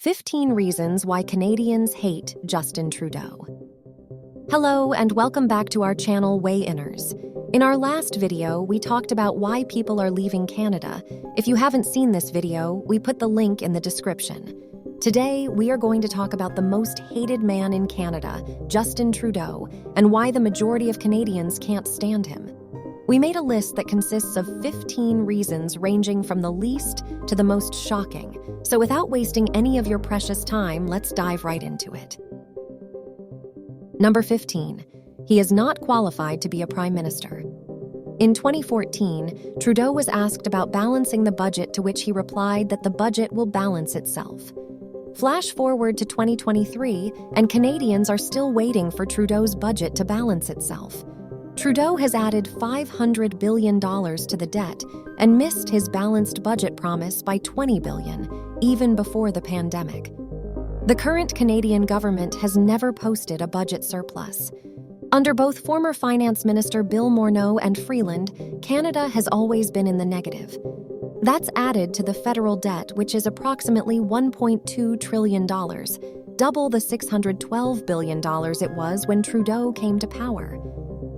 15 Reasons Why Canadians Hate Justin Trudeau. Hello, and welcome back to our channel, Way-Inners. In our last video, we talked about why people are leaving Canada. If you haven't seen this video, we put the link in the description. Today, we are going to talk about the most hated man in Canada, Justin Trudeau, and why the majority of Canadians can't stand him. We made a list that consists of 15 reasons ranging from the least to the most shocking. So without wasting any of your precious time, let's dive right into it. Number 15. He is not qualified to be a prime minister. In 2014, Trudeau was asked about balancing the budget, to which he replied that the budget will balance itself. Flash forward to 2023, and Canadians are still waiting for Trudeau's budget to balance itself. Trudeau has added $500 billion to the debt and missed his balanced budget promise by $20 billion, even before the pandemic. The current Canadian government has never posted a budget surplus. Under both former Finance Minister Bill Morneau and Freeland, Canada has always been in the negative. That's added to the federal debt, which is approximately $1.2 trillion, double the $612 billion it was when Trudeau came to power.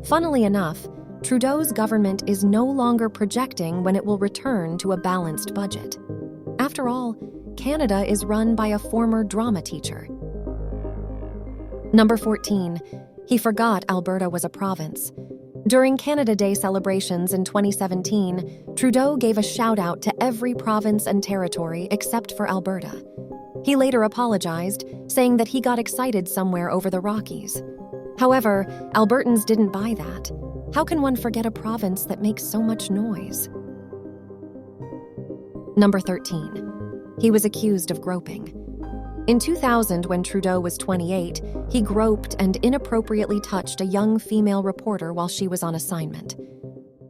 Funnily enough, Trudeau's government is no longer projecting when it will return to a balanced budget. After all, Canada is run by a former drama teacher. Number 14. He forgot Alberta was a province. During Canada Day celebrations in 2017, Trudeau gave a shout-out to every province and territory except for Alberta. He later apologized, saying that he got excited somewhere over the Rockies. However, Albertans didn't buy that. How can one forget a province that makes so much noise? Number 13. He was accused of groping. In 2000, when Trudeau was 28, he groped and inappropriately touched a young female reporter while she was on assignment.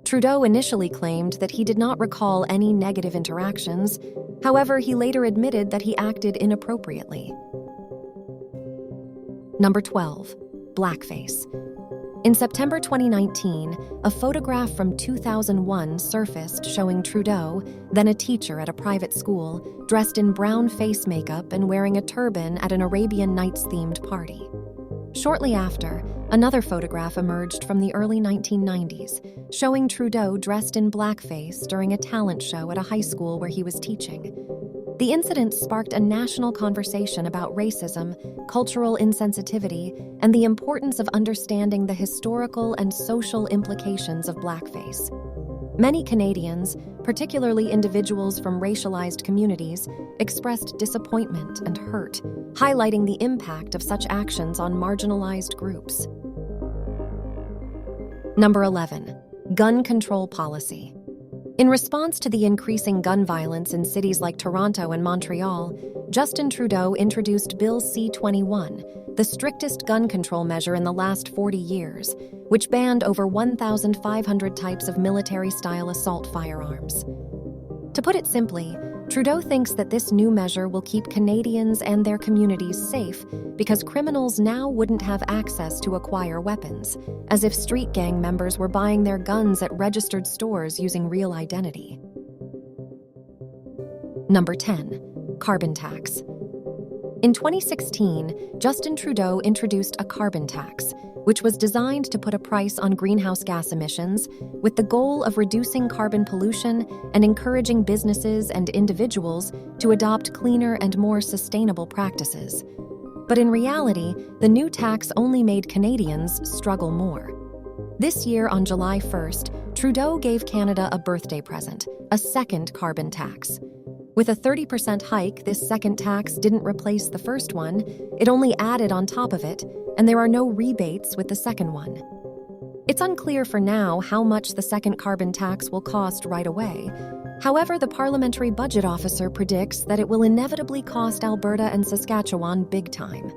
Trudeau initially claimed that he did not recall any negative interactions. However, he later admitted that he acted inappropriately. Number 12. Blackface. In September 2019, a photograph from 2001 surfaced showing Trudeau, then a teacher at a private school, dressed in brown face makeup and wearing a turban at an Arabian Nights-themed party. Shortly after, another photograph emerged from the early 1990s, showing Trudeau dressed in blackface during a talent show at a high school where he was teaching. The incident sparked a national conversation about racism, cultural insensitivity, and the importance of understanding the historical and social implications of blackface. Many Canadians, particularly individuals from racialized communities, expressed disappointment and hurt, highlighting the impact of such actions on marginalized groups. Number 11. Gun control policy. In response to the increasing gun violence in cities like Toronto and Montreal, Justin Trudeau introduced Bill C-21, the strictest gun control measure in the last 40 years, which banned over 1,500 types of military-style assault firearms. To put it simply, Trudeau thinks that this new measure will keep Canadians and their communities safe because criminals now wouldn't have access to acquire weapons, as if street gang members were buying their guns at registered stores using real identity. Number 10. Carbon tax. In 2016, Justin Trudeau introduced a carbon tax, which was designed to put a price on greenhouse gas emissions with the goal of reducing carbon pollution and encouraging businesses and individuals to adopt cleaner and more sustainable practices. But in reality, the new tax only made Canadians struggle more. This year, on July 1st, Trudeau gave Canada a birthday present, a second carbon tax. With a 30% hike, this second tax didn't replace the first one, it only added on top of it, and there are no rebates with the second one. It's unclear for now how much the second carbon tax will cost right away. However, the Parliamentary Budget Officer predicts that it will inevitably cost Alberta and Saskatchewan big time.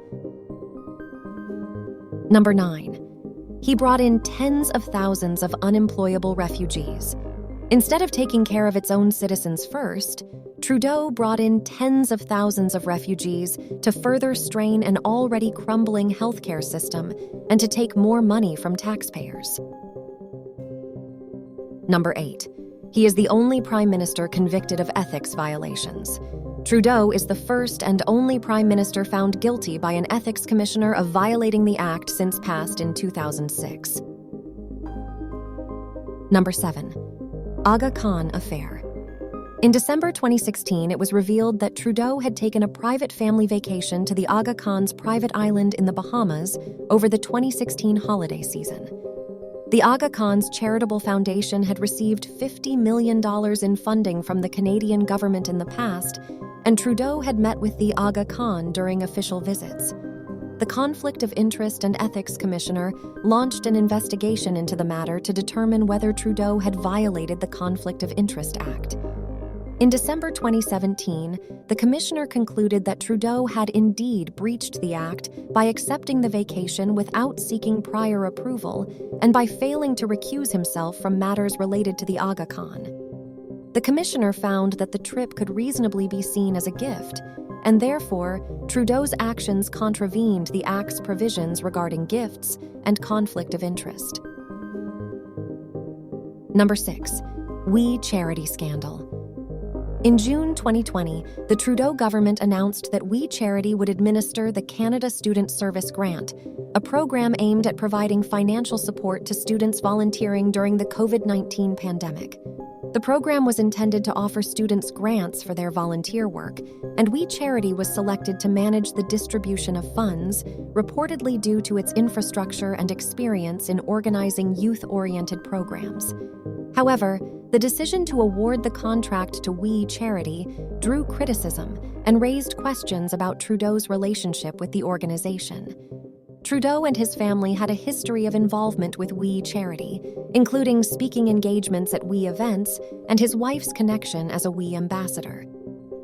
Number 9. He brought in tens of thousands of unemployable refugees. Instead of taking care of its own citizens first, Trudeau brought in tens of thousands of refugees to further strain an already crumbling healthcare system and to take more money from taxpayers. Number 8. He is the only prime minister convicted of ethics violations. Trudeau is the first and only prime minister found guilty by an ethics commissioner of violating the act since passed in 2006. Number 7. Aga Khan Affair. In December 2016, it was revealed that Trudeau had taken a private family vacation to the Aga Khan's private island in the Bahamas over the 2016 holiday season. The Aga Khan's charitable foundation had received $50 million in funding from the Canadian government in the past, and Trudeau had met with the Aga Khan during official visits. The Conflict of Interest and Ethics Commissioner launched an investigation into the matter to determine whether Trudeau had violated the Conflict of Interest Act. In December 2017, the commissioner concluded that Trudeau had indeed breached the act by accepting the vacation without seeking prior approval and by failing to recuse himself from matters related to the Aga Khan. The commissioner found that the trip could reasonably be seen as a gift, and therefore, Trudeau's actions contravened the Act's provisions regarding gifts and conflict of interest. Number 6. We Charity Scandal. In June 2020, the Trudeau government announced that We Charity would administer the Canada Student Service Grant, a program aimed at providing financial support to students volunteering during the COVID-19 pandemic. The program was intended to offer students grants for their volunteer work, and We Charity was selected to manage the distribution of funds, reportedly due to its infrastructure and experience in organizing youth-oriented programs. However, the decision to award the contract to We Charity drew criticism and raised questions about Trudeau's relationship with the organization. Trudeau and his family had a history of involvement with We Charity, including speaking engagements at We events and his wife's connection as a We ambassador.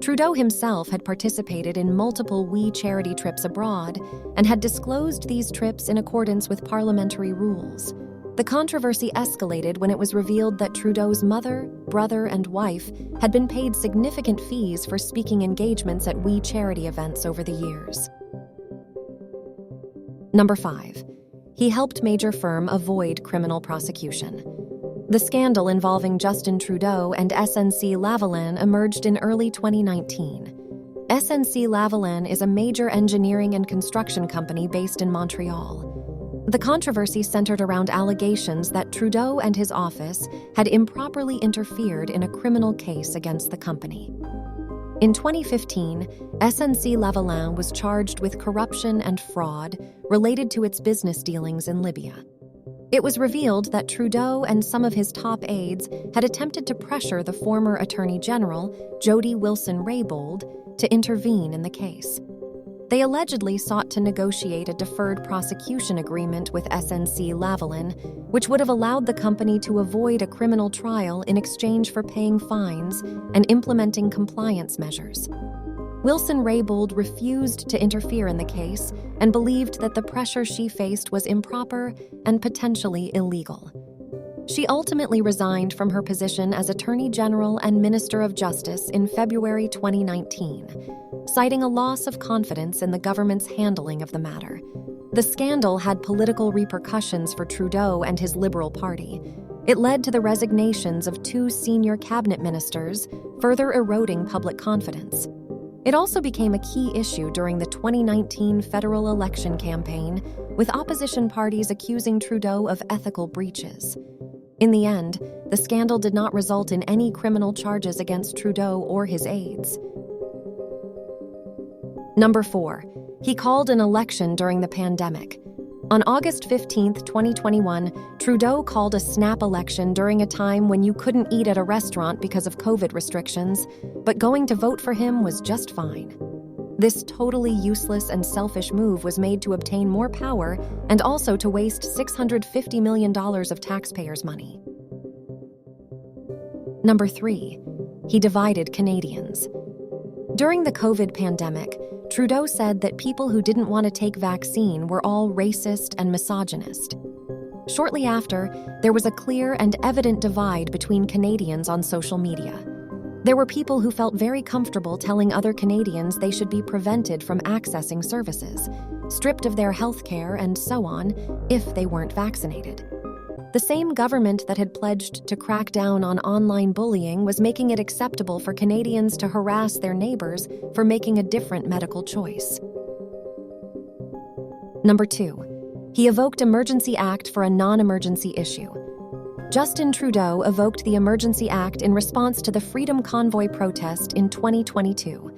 Trudeau himself had participated in multiple We Charity trips abroad and had disclosed these trips in accordance with parliamentary rules. The controversy escalated when it was revealed that Trudeau's mother, brother, and wife had been paid significant fees for speaking engagements at We Charity events over the years. Number 5. He helped major firm avoid criminal prosecution. The scandal involving Justin Trudeau and SNC-Lavalin emerged in early 2019. SNC-Lavalin is a major engineering and construction company based in Montreal. The controversy centered around allegations that Trudeau and his office had improperly interfered in a criminal case against the company. In 2015, SNC-Lavalin was charged with corruption and fraud related to its business dealings in Libya. It was revealed that Trudeau and some of his top aides had attempted to pressure the former Attorney General, Jody Wilson-Raybould, to intervene in the case. They allegedly sought to negotiate a deferred prosecution agreement with SNC-Lavalin, which would have allowed the company to avoid a criminal trial in exchange for paying fines and implementing compliance measures. Wilson-Raybould refused to interfere in the case and believed that the pressure she faced was improper and potentially illegal. She ultimately resigned from her position as Attorney General and Minister of Justice in February 2019, citing a loss of confidence in the government's handling of the matter. The scandal had political repercussions for Trudeau and his Liberal Party. It led to the resignations of 2 senior cabinet ministers, further eroding public confidence. It also became a key issue during the 2019 federal election campaign, with opposition parties accusing Trudeau of ethical breaches. In the end, the scandal did not result in any criminal charges against Trudeau or his aides. Number 4. He called an election during the pandemic. On August 15, 2021, Trudeau called a snap election during a time when you couldn't eat at a restaurant because of COVID restrictions, but going to vote for him was just fine. This totally useless and selfish move was made to obtain more power and also to waste $650 million of taxpayers' money. Number 3. He divided Canadians. During the COVID pandemic, Trudeau said that people who didn't want to take vaccine were all racist and misogynist. Shortly after, there was a clear and evident divide between Canadians on social media. There were people who felt very comfortable telling other Canadians they should be prevented from accessing services, stripped of their health care, and so on, if they weren't vaccinated. The same government that had pledged to crack down on online bullying was making it acceptable for Canadians to harass their neighbors for making a different medical choice. Number 2, he evoked Emergency Act for a non-emergency issue. Justin Trudeau evoked the Emergency Act in response to the Freedom Convoy protest in 2022.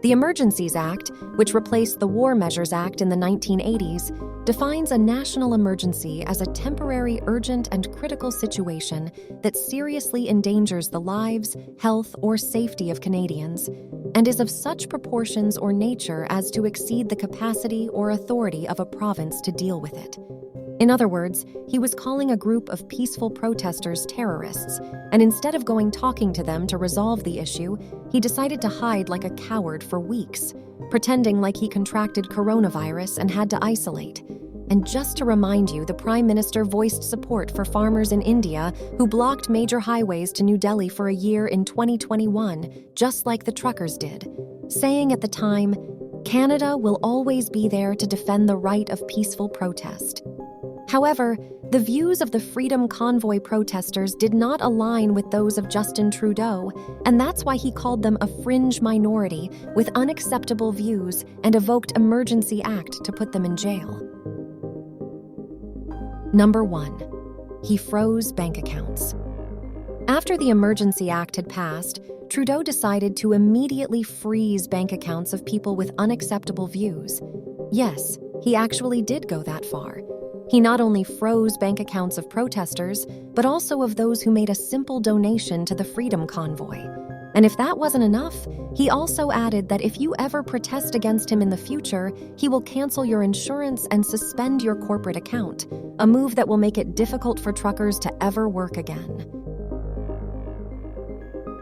The Emergencies Act, which replaced the War Measures Act in the 1980s, defines a national emergency as a temporary, urgent, and critical situation that seriously endangers the lives, health, or safety of Canadians, and is of such proportions or nature as to exceed the capacity or authority of a province to deal with it. In other words, he was calling a group of peaceful protesters terrorists, and instead of talking to them to resolve the issue, he decided to hide like a coward for weeks, pretending like he contracted coronavirus and had to isolate. And just to remind you, the Prime Minister voiced support for farmers in India who blocked major highways to New Delhi for a year in 2021, just like the truckers did, saying at the time, "Canada will always be there to defend the right of peaceful protest." However, the views of the Freedom Convoy protesters did not align with those of Justin Trudeau, and that's why he called them a fringe minority with unacceptable views and evoked Emergency Act to put them in jail. Number 1, he froze bank accounts. After the Emergency Act had passed, Trudeau decided to immediately freeze bank accounts of people with unacceptable views. Yes, he actually did go that far. He not only froze bank accounts of protesters, but also of those who made a simple donation to the Freedom Convoy. And if that wasn't enough, he also added that if you ever protest against him in the future, he will cancel your insurance and suspend your corporate account, a move that will make it difficult for truckers to ever work again.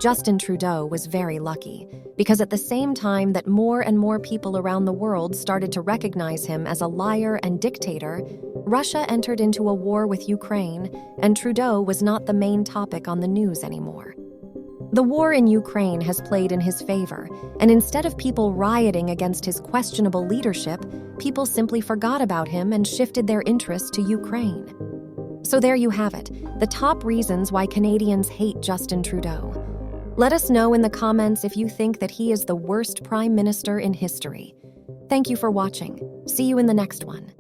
Justin Trudeau was very lucky, because at the same time that more and more people around the world started to recognize him as a liar and dictator, Russia entered into a war with Ukraine, and Trudeau was not the main topic on the news anymore. The war in Ukraine has played in his favor, and instead of people rioting against his questionable leadership, people simply forgot about him and shifted their interest to Ukraine. So there you have it, the top reasons why Canadians hate Justin Trudeau. Let us know in the comments if you think that he is the worst Prime Minister in history. Thank you for watching. See you in the next one.